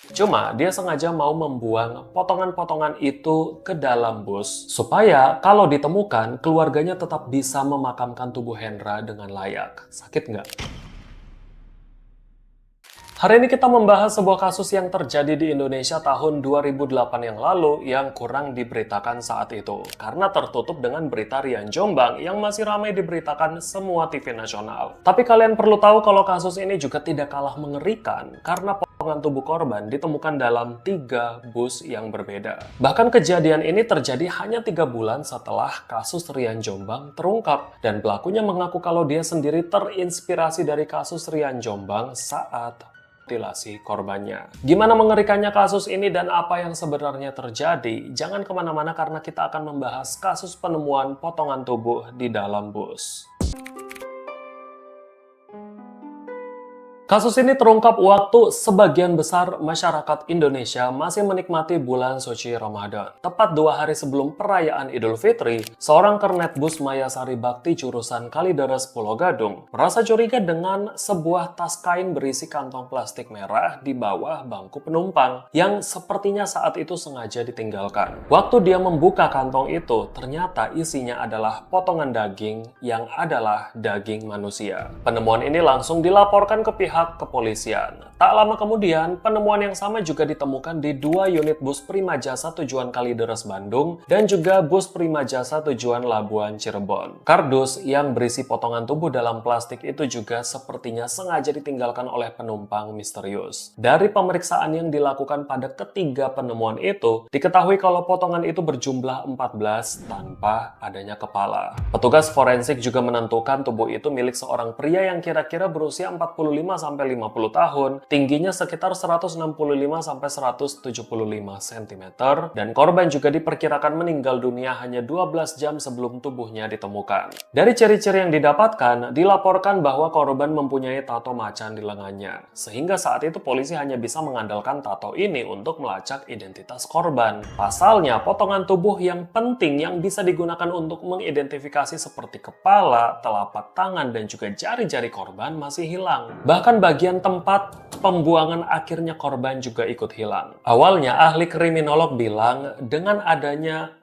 Cuma dia sengaja mau membuang potongan-potongan itu ke dalam bus supaya kalau ditemukan keluarganya tetap bisa memakamkan tubuh Hendra dengan layak. Sakit nggak? Hari ini kita membahas sebuah kasus yang terjadi di Indonesia tahun 2008 yang lalu yang kurang diberitakan saat itu karena tertutup dengan berita Rian Jombang yang masih ramai diberitakan semua TV nasional. Tapi kalian perlu tahu kalau kasus ini juga tidak kalah mengerikan karena potongan tubuh korban ditemukan dalam 3 bus yang berbeda. Bahkan kejadian ini terjadi hanya 3 bulan setelah kasus Rian Jombang terungkap dan pelakunya mengaku kalau dia sendiri terinspirasi dari kasus Rian Jombang saat mutilasi korbannya. Gimana mengerikannya kasus ini dan apa yang sebenarnya terjadi? Jangan kemana-mana karena kita akan membahas kasus penemuan potongan tubuh di dalam bus. Kasus ini terungkap waktu sebagian besar masyarakat Indonesia masih menikmati bulan suci Ramadan. Tepat 2 hari sebelum perayaan Idul Fitri, seorang kernet bus Mayasari Bakti jurusan Kalideres Pulau Gadung merasa curiga dengan sebuah tas kain berisi kantong plastik merah di bawah bangku penumpang yang sepertinya saat itu sengaja ditinggalkan. Waktu dia membuka kantong itu, ternyata isinya adalah potongan daging yang adalah daging manusia. Penemuan ini langsung dilaporkan ke pihak kepolisian. Tak lama kemudian, penemuan yang sama juga ditemukan di 2 unit bus Prima Jasa tujuan Kalideres Bandung dan juga bus Prima Jasa tujuan Labuan Cirebon. Kardus yang berisi potongan tubuh dalam plastik itu juga sepertinya sengaja ditinggalkan oleh penumpang misterius. Dari pemeriksaan yang dilakukan pada ketiga penemuan itu, diketahui kalau potongan itu berjumlah 14 tanpa adanya kepala. Petugas forensik juga menentukan tubuh itu milik seorang pria yang kira-kira berusia 45-50 tahun, tingginya sekitar 165-175 cm, dan korban juga diperkirakan meninggal dunia hanya 12 jam sebelum tubuhnya ditemukan. Dari ciri-ciri yang didapatkan, dilaporkan bahwa korban mempunyai tato macan di lengannya, sehingga saat itu polisi hanya bisa mengandalkan tato ini untuk melacak identitas korban. Pasalnya, potongan tubuh yang penting yang bisa digunakan untuk mengidentifikasi seperti kepala, telapak tangan, dan juga jari-jari korban masih hilang. Bahkan bagian tempat pembuangan akhirnya korban juga ikut hilang. Awalnya ahli kriminolog bilang dengan adanya,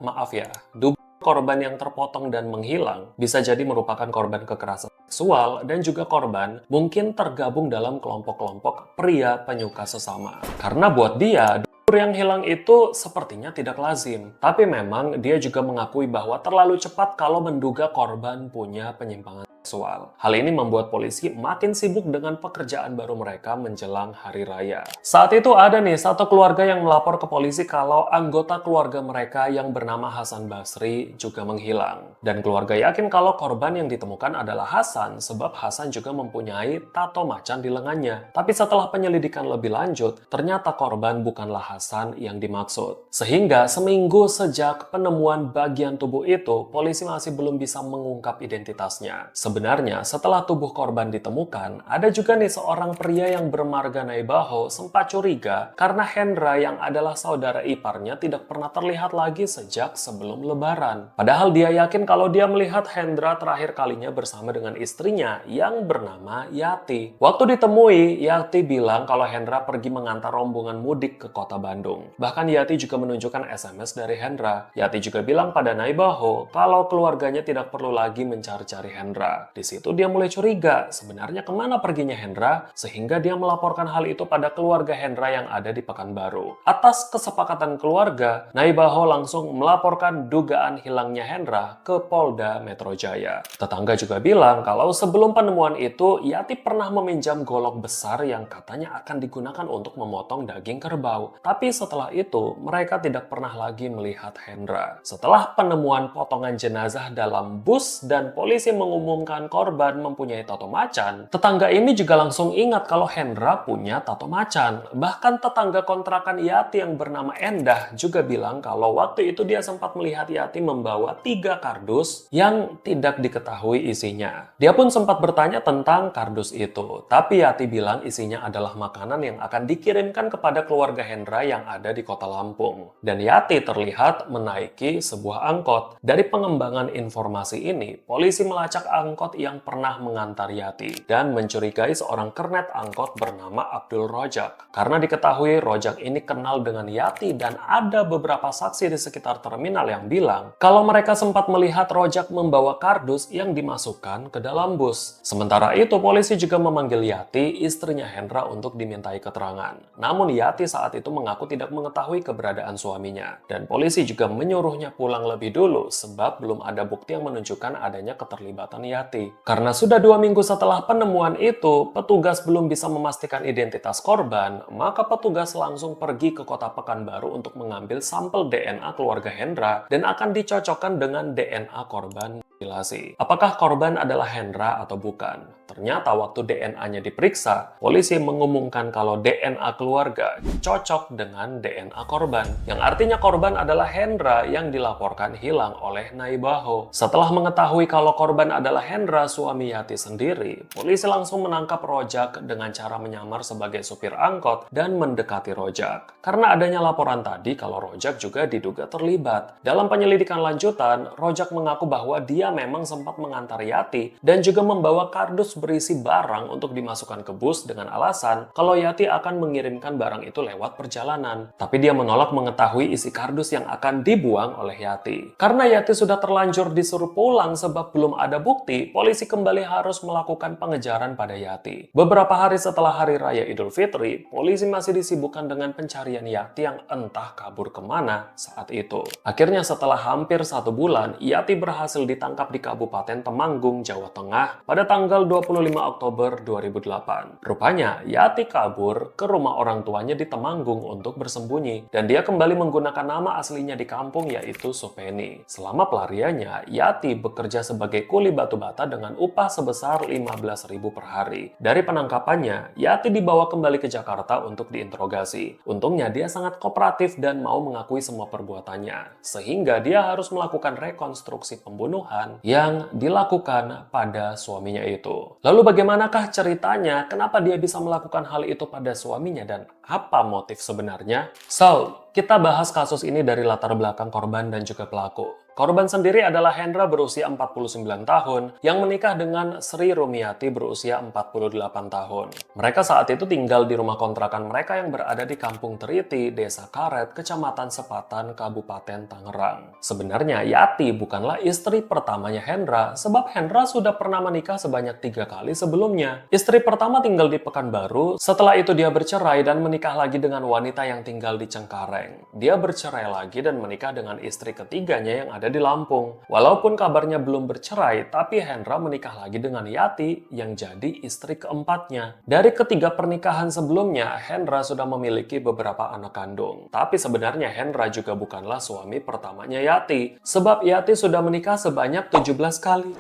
tubuh korban yang terpotong dan menghilang bisa jadi merupakan korban kekerasan seksual dan juga korban mungkin tergabung dalam kelompok-kelompok pria penyuka sesama. Karena buat dia, yang hilang itu sepertinya tidak lazim. Tapi memang dia juga mengakui bahwa terlalu cepat kalau menduga korban punya penyimpangan seksual. Hal ini membuat polisi makin sibuk dengan pekerjaan baru mereka menjelang hari raya. Saat itu ada nih satu keluarga yang melapor ke polisi kalau anggota keluarga mereka yang bernama Hasan Basri juga menghilang. Dan keluarga yakin kalau korban yang ditemukan adalah Hasan sebab Hasan juga mempunyai tato macan di lengannya. Tapi setelah penyelidikan lebih lanjut, ternyata korban bukanlah Hasan yang dimaksud. Sehingga seminggu sejak penemuan bagian tubuh itu, polisi masih belum bisa mengungkap identitasnya. Sebenarnya, setelah tubuh korban ditemukan, ada juga nih seorang pria yang bermarga Naibaho sempat curiga karena Hendra yang adalah saudara iparnya tidak pernah terlihat lagi sejak sebelum Lebaran. Padahal dia yakin kalau dia melihat Hendra terakhir kalinya bersama dengan istrinya yang bernama Yati. Waktu ditemui, Yati bilang kalau Hendra pergi mengantar rombongan mudik ke kota Bandung. Bahkan Yati juga menunjukkan SMS dari Hendra. Yati juga bilang pada Naibaho kalau keluarganya tidak perlu lagi mencari-cari Hendra. Di situ dia mulai curiga, sebenarnya kemana perginya Hendra, sehingga dia melaporkan hal itu pada keluarga Hendra yang ada di Pekanbaru. Atas kesepakatan keluarga, Naibaho langsung melaporkan dugaan hilangnya Hendra ke Polda Metro Jaya. Tetangga juga bilang kalau sebelum penemuan itu, Yati pernah meminjam golok besar yang katanya akan digunakan untuk memotong daging kerbau. Tapi setelah itu, mereka tidak pernah lagi melihat Hendra. Setelah penemuan potongan jenazah dalam bus dan polisi mengumumkan korban mempunyai tato macan, tetangga ini juga langsung ingat kalau Hendra punya tato macan. Bahkan tetangga kontrakan Yati yang bernama Endah juga bilang kalau waktu itu dia sempat melihat Yati membawa 3 kardus yang tidak diketahui isinya. Dia pun sempat bertanya tentang kardus itu, tapi Yati bilang isinya adalah makanan yang akan dikirimkan kepada keluarga Hendra yang ada di kota Lampung. Dan Yati terlihat menaiki sebuah angkot. Dari pengembangan informasi ini, polisi melacak angkot angkot yang pernah mengantar Yati dan mencurigai seorang kernet angkot bernama Abdul Rojak. Karena diketahui Rojak ini kenal dengan Yati dan ada beberapa saksi di sekitar terminal yang bilang kalau mereka sempat melihat Rojak membawa kardus yang dimasukkan ke dalam bus. Sementara itu, polisi juga memanggil Yati, istrinya Hendra, untuk dimintai keterangan. Namun Yati saat itu mengaku tidak mengetahui keberadaan suaminya. Dan polisi juga menyuruhnya pulang lebih dulu sebab belum ada bukti yang menunjukkan adanya keterlibatan Yati. Karena sudah 2 minggu setelah penemuan itu, petugas belum bisa memastikan identitas korban, maka petugas langsung pergi ke kota Pekanbaru untuk mengambil sampel DNA keluarga Hendra dan akan dicocokkan dengan DNA korban. Apakah korban adalah Hendra atau bukan? Ternyata waktu DNA-nya diperiksa, polisi mengumumkan kalau DNA keluarga cocok dengan DNA korban. Yang artinya korban adalah Hendra yang dilaporkan hilang oleh Naibaho. Setelah mengetahui kalau korban adalah Hendra, suami Yati sendiri, polisi langsung menangkap Rojak dengan cara menyamar sebagai supir angkot dan mendekati Rojak. Karena adanya laporan tadi kalau Rojak juga diduga terlibat. Dalam penyelidikan lanjutan, Rojak mengaku bahwa dia memang sempat mengantar Yati dan juga membawa kardus berisi barang untuk dimasukkan ke bus dengan alasan kalau Yati akan mengirimkan barang itu lewat perjalanan. Tapi dia menolak mengetahui isi kardus yang akan dibuang oleh Yati. Karena Yati sudah terlanjur disuruh pulang sebab belum ada bukti, polisi kembali harus melakukan pengejaran pada Yati. Beberapa hari setelah Hari Raya Idul Fitri, polisi masih disibukkan dengan pencarian Yati yang entah kabur kemana saat itu. Akhirnya setelah hampir 1 bulan, Yati berhasil ditangkap di Kabupaten Temanggung, Jawa Tengah pada tanggal 25 Oktober 2008. Rupanya, Yati kabur ke rumah orang tuanya di Temanggung untuk bersembunyi dan dia kembali menggunakan nama aslinya di kampung yaitu Supeni. Selama pelariannya, Yati bekerja sebagai kuli batu bata dengan upah sebesar 15.000 per hari. Dari penangkapannya, Yati dibawa kembali ke Jakarta untuk diinterogasi. Untungnya dia sangat kooperatif dan mau mengakui semua perbuatannya, sehingga dia harus melakukan rekonstruksi pembunuhan yang dilakukan pada suaminya itu. Lalu bagaimanakah ceritanya? Kenapa dia bisa melakukan hal itu pada suaminya dan apa motif sebenarnya? So, kita bahas kasus ini dari latar belakang korban dan juga pelaku. Korban sendiri adalah Hendra berusia 49 tahun yang menikah dengan Sri Rumiati berusia 48 tahun. Mereka saat itu tinggal di rumah kontrakan mereka yang berada di Kampung Teriti, Desa Karet, Kecamatan Sepatan, Kabupaten Tangerang. Sebenarnya Yati bukanlah istri pertamanya Hendra sebab Hendra sudah pernah menikah sebanyak 3 kali sebelumnya. Istri pertama tinggal di Pekanbaru, setelah itu dia bercerai dan menikah lagi dengan wanita yang tinggal di Cengkareng. Dia bercerai lagi dan menikah dengan istri ketiganya yang ada di Lampung. Walaupun kabarnya belum bercerai, tapi Hendra menikah lagi dengan Yati yang jadi istri keempatnya. Dari ketiga pernikahan sebelumnya, Hendra sudah memiliki beberapa anak kandung. Tapi sebenarnya Hendra juga bukanlah suami pertamanya Yati, sebab Yati sudah menikah sebanyak 17 kali.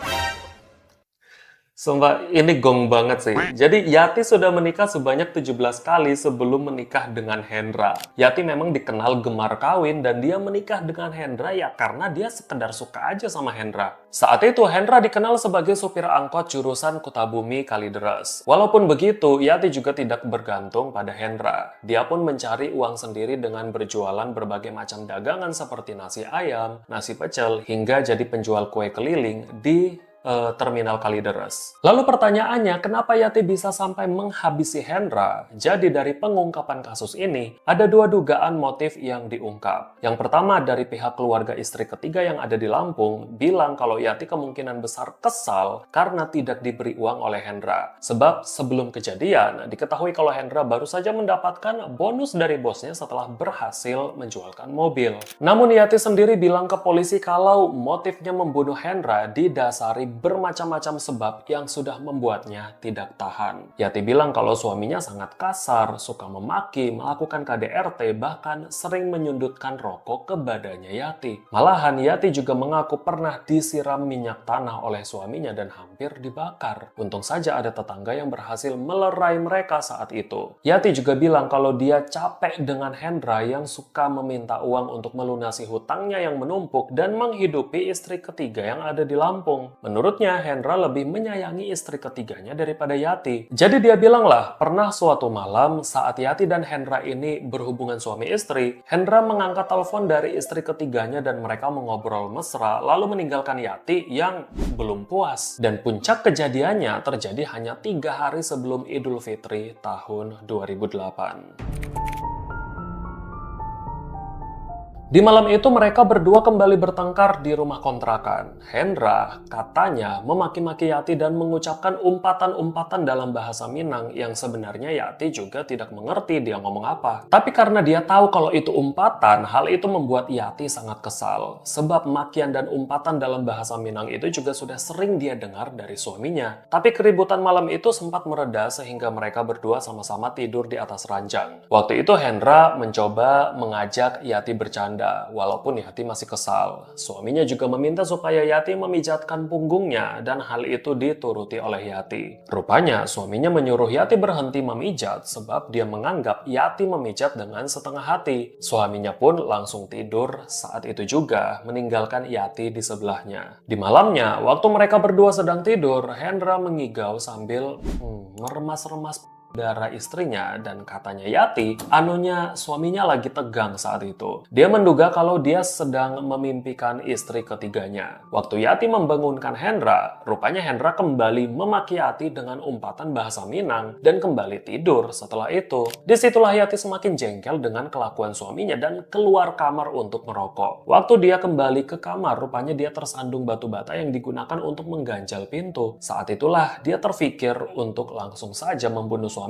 Sumpah, ini gong banget sih. Jadi Yati sudah menikah sebanyak 17 kali sebelum menikah dengan Hendra. Yati memang dikenal gemar kawin dan dia menikah dengan Hendra ya karena dia sekedar suka aja sama Hendra. Saat itu Hendra dikenal sebagai supir angkot jurusan Kutabumi Kalideres. Walaupun begitu, Yati juga tidak bergantung pada Hendra. Dia pun mencari uang sendiri dengan berjualan berbagai macam dagangan seperti nasi ayam, nasi pecel, hingga jadi penjual kue keliling di terminal Kalideres. Lalu pertanyaannya, kenapa Yati bisa sampai menghabisi Hendra? Jadi dari pengungkapan kasus ini, ada 2 dugaan motif yang diungkap. Yang pertama dari pihak keluarga istri ketiga yang ada di Lampung, bilang kalau Yati kemungkinan besar kesal karena tidak diberi uang oleh Hendra. Sebab sebelum kejadian, diketahui kalau Hendra baru saja mendapatkan bonus dari bosnya setelah berhasil menjualkan mobil. Namun Yati sendiri bilang ke polisi kalau motifnya membunuh Hendra didasari bermacam-macam sebab yang sudah membuatnya tidak tahan. Yati bilang kalau suaminya sangat kasar, suka memaki, melakukan KDRT, bahkan sering menyundutkan rokok ke badannya Yati. Malahan Yati juga mengaku pernah disiram minyak tanah oleh suaminya dan hampir dibakar. Untung saja ada tetangga yang berhasil melerai mereka saat itu. Yati juga bilang kalau dia capek dengan Hendra yang suka meminta uang untuk melunasi hutangnya yang menumpuk dan menghidupi istri ketiga yang ada di Lampung. Menurut Menurutnya, Hendra lebih menyayangi istri ketiganya daripada Yati. Jadi dia bilang lah, pernah suatu malam saat Yati dan Hendra ini berhubungan suami istri, Hendra mengangkat telepon dari istri ketiganya dan mereka mengobrol mesra lalu meninggalkan Yati yang belum puas. Dan puncak kejadiannya terjadi hanya 3 hari sebelum Idul Fitri tahun 2008. Di malam itu mereka berdua kembali bertengkar di rumah kontrakan. Hendra katanya memaki-maki Yati dan mengucapkan umpatan-umpatan dalam bahasa Minang yang sebenarnya Yati juga tidak mengerti dia ngomong apa. Tapi karena dia tahu kalau itu umpatan, hal itu membuat Yati sangat kesal. Sebab makian dan umpatan dalam bahasa Minang itu juga sudah sering dia dengar dari suaminya. Tapi keributan malam itu sempat mereda sehingga mereka berdua sama-sama tidur di atas ranjang. Waktu itu Hendra mencoba mengajak Yati bercanda. Walaupun Yati masih kesal, suaminya juga meminta supaya Yati memijatkan punggungnya dan hal itu dituruti oleh Yati. Rupanya suaminya menyuruh Yati berhenti memijat sebab dia menganggap Yati memijat dengan setengah hati. Suaminya pun langsung tidur saat itu juga, meninggalkan Yati di sebelahnya. Di malamnya, waktu mereka berdua sedang tidur, Hendra mengigau sambil ngeremas-remas darah istrinya dan katanya Yati, suaminya lagi tegang saat itu. Dia menduga kalau dia sedang memimpikan istri ketiganya. Waktu Yati membangunkan Hendra, rupanya Hendra kembali memaki Yati dengan umpatan bahasa Minang dan kembali tidur setelah itu. Disitulah Yati semakin jengkel dengan kelakuan suaminya dan keluar kamar untuk merokok. Waktu dia kembali ke kamar, rupanya dia tersandung batu bata yang digunakan untuk mengganjal pintu. Saat itulah dia terfikir untuk langsung saja membunuh suaminya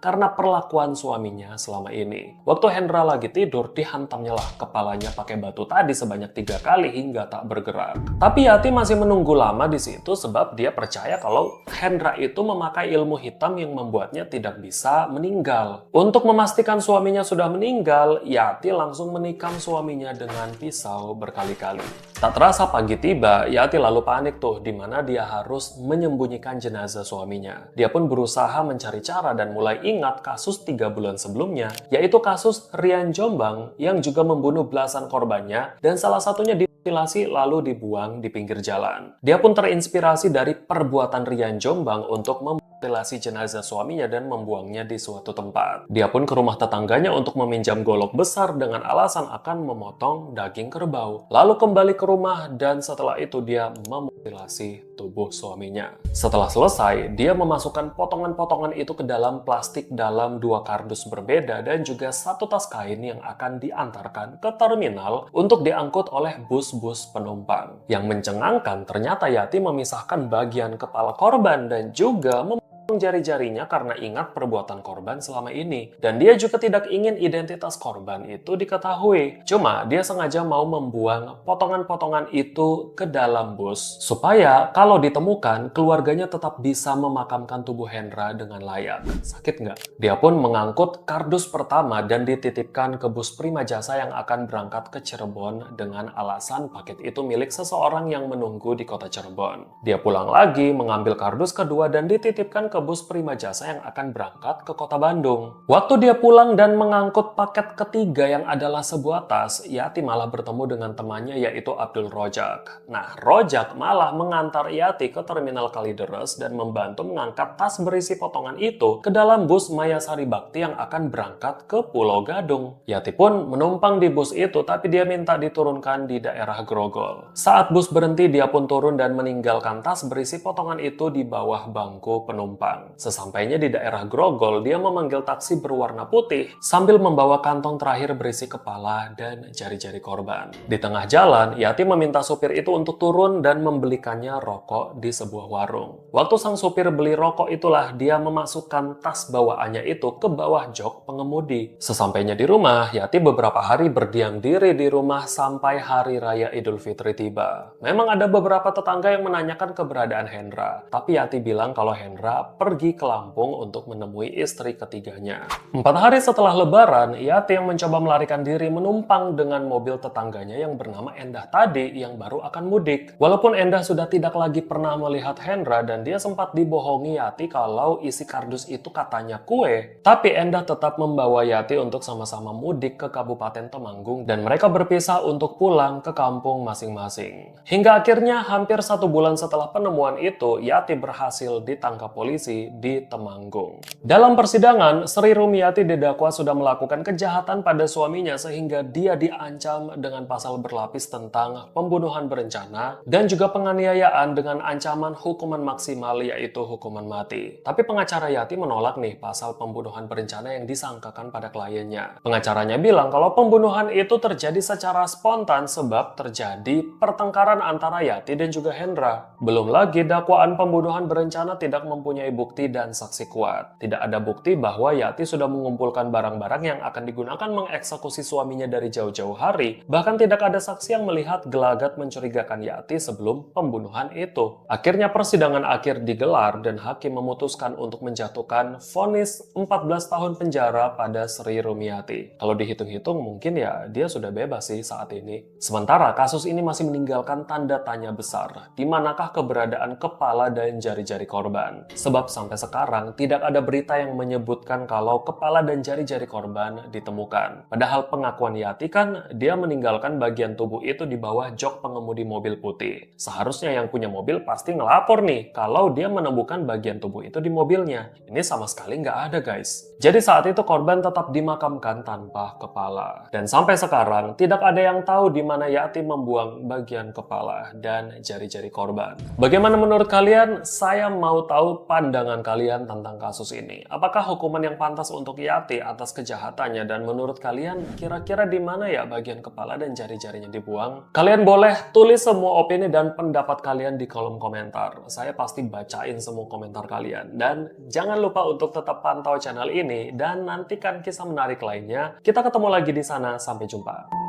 karena perlakuan suaminya selama ini. Waktu Hendra lagi tidur, dihantamnya lah kepalanya pakai batu tadi sebanyak 3 kali hingga tak bergerak. Tapi Yati masih menunggu lama di situ sebab dia percaya kalau Hendra itu memakai ilmu hitam yang membuatnya tidak bisa meninggal. Untuk memastikan suaminya sudah meninggal, Yati langsung menikam suaminya dengan pisau berkali-kali. Tak terasa pagi tiba, Yati lalu panik tuh di mana dia harus menyembunyikan jenazah suaminya. Dia pun berusaha mencari cara dan mulai ingat kasus 3 bulan sebelumnya, yaitu kasus Rian Jombang yang juga membunuh belasan korbannya dan salah satunya dimutilasi lalu dibuang di pinggir jalan. Dia pun terinspirasi dari perbuatan Rian Jombang untuk memutilasi jenazah suaminya dan membuangnya di suatu tempat. Dia pun ke rumah tetangganya untuk meminjam golok besar dengan alasan akan memotong daging kerbau. Lalu kembali ke rumah dan setelah itu dia memutilasi tubuh suaminya. Setelah selesai, dia memasukkan potongan-potongan itu ke dalam plastik dalam 2 kardus berbeda dan juga 1 tas kain yang akan diantarkan ke terminal untuk diangkut oleh bus-bus penumpang. Yang mencengangkan, ternyata Yati memisahkan bagian kepala korban dan juga jari-jarinya karena ingat perbuatan korban selama ini. Dan dia juga tidak ingin identitas korban itu diketahui. Cuma dia sengaja mau membuang potongan-potongan itu ke dalam bus supaya kalau ditemukan keluarganya tetap bisa memakamkan tubuh Hendra dengan layak. Sakit nggak? Dia pun mengangkut kardus pertama dan dititipkan ke bus Prima Jasa yang akan berangkat ke Cirebon dengan alasan paket itu milik seseorang yang menunggu di kota Cirebon. Dia pulang lagi mengambil kardus kedua dan dititipkan ke bus Prima Jasa yang akan berangkat ke kota Bandung. Waktu dia pulang dan mengangkut paket ketiga yang adalah sebuah tas, Yati malah bertemu dengan temannya yaitu Abdul Rojak. Nah, Rojak malah mengantar Yati ke terminal Kalideres dan membantu mengangkat tas berisi potongan itu ke dalam bus Mayasari Bakti yang akan berangkat ke Pulau Gadung. Yati pun menumpang di bus itu tapi dia minta diturunkan di daerah Grogol. Saat bus berhenti, dia pun turun dan meninggalkan tas berisi potongan itu di bawah bangku penumpang. Sesampainya di daerah Grogol, dia memanggil taksi berwarna putih sambil membawa kantong terakhir berisi kepala dan jari-jari korban. Di tengah jalan, Yati meminta supir itu untuk turun dan membelikannya rokok di sebuah warung. Waktu sang supir beli rokok itulah dia memasukkan tas bawaannya itu ke bawah jok pengemudi. Sesampainya di rumah, Yati beberapa hari berdiam diri di rumah sampai hari raya Idul Fitri tiba. Memang ada beberapa tetangga yang menanyakan keberadaan Hendra, tapi Yati bilang kalau Hendra pergi ke Lampung untuk menemui istri ketiganya. 4 hari setelah Lebaran, Yati yang mencoba melarikan diri menumpang dengan mobil tetangganya yang bernama Endah tadi yang baru akan mudik. Walaupun Endah sudah tidak lagi pernah melihat Hendra dan dia sempat dibohongi Yati kalau isi kardus itu katanya kue, tapi Endah tetap membawa Yati untuk sama-sama mudik ke Kabupaten Temanggung dan mereka berpisah untuk pulang ke kampung masing-masing. Hingga akhirnya hampir 1 bulan setelah penemuan itu, Yati berhasil ditangkap polisi di Temanggung. Dalam persidangan, Sri Rumiati didakwa sudah melakukan kejahatan pada suaminya sehingga dia diancam dengan pasal berlapis tentang pembunuhan berencana dan juga penganiayaan dengan ancaman hukuman maksimal yaitu hukuman mati. Tapi pengacara Yati menolak nih pasal pembunuhan berencana yang disangkakan pada kliennya. Pengacaranya bilang kalau pembunuhan itu terjadi secara spontan sebab terjadi pertengkaran antara Yati dan juga Hendra. Belum lagi dakwaan pembunuhan berencana tidak mempunyai bukti dan saksi kuat. Tidak ada bukti bahwa Yati sudah mengumpulkan barang-barang yang akan digunakan mengeksekusi suaminya dari jauh-jauh hari. Bahkan tidak ada saksi yang melihat gelagat mencurigakan Yati sebelum pembunuhan itu. Akhirnya persidangan akhir digelar dan hakim memutuskan untuk menjatuhkan vonis 14 tahun penjara pada Sri Rumiati. Kalau dihitung-hitung mungkin ya dia sudah bebas sih saat ini. Sementara kasus ini masih meninggalkan tanda tanya besar. Di manakah keberadaan kepala dan jari-jari korban? Sebab sampai sekarang tidak ada berita yang menyebutkan kalau kepala dan jari-jari korban ditemukan. Padahal pengakuan Yati kan dia meninggalkan bagian tubuh itu di bawah jok pengemudi mobil putih. Seharusnya yang punya mobil pasti ngelapor nih kalau dia menemukan bagian tubuh itu di mobilnya. Ini sama sekali nggak ada guys. Jadi saat itu korban tetap dimakamkan tanpa kepala. Dan sampai sekarang tidak ada yang tahu di mana Yati membuang bagian kepala dan jari-jari korban. Bagaimana menurut kalian? Saya mau tahu pandangan kalian tentang kasus ini. Apakah hukuman yang pantas untuk Yati atas kejahatannya dan menurut kalian kira-kira di mana ya bagian kepala dan jari-jarinya dibuang? Kalian boleh tulis semua opini dan pendapat kalian di kolom komentar. Saya pasti bacain semua komentar kalian. Dan jangan lupa untuk tetap pantau channel ini dan nantikan kisah menarik lainnya. Kita ketemu lagi di sana. Sampai jumpa.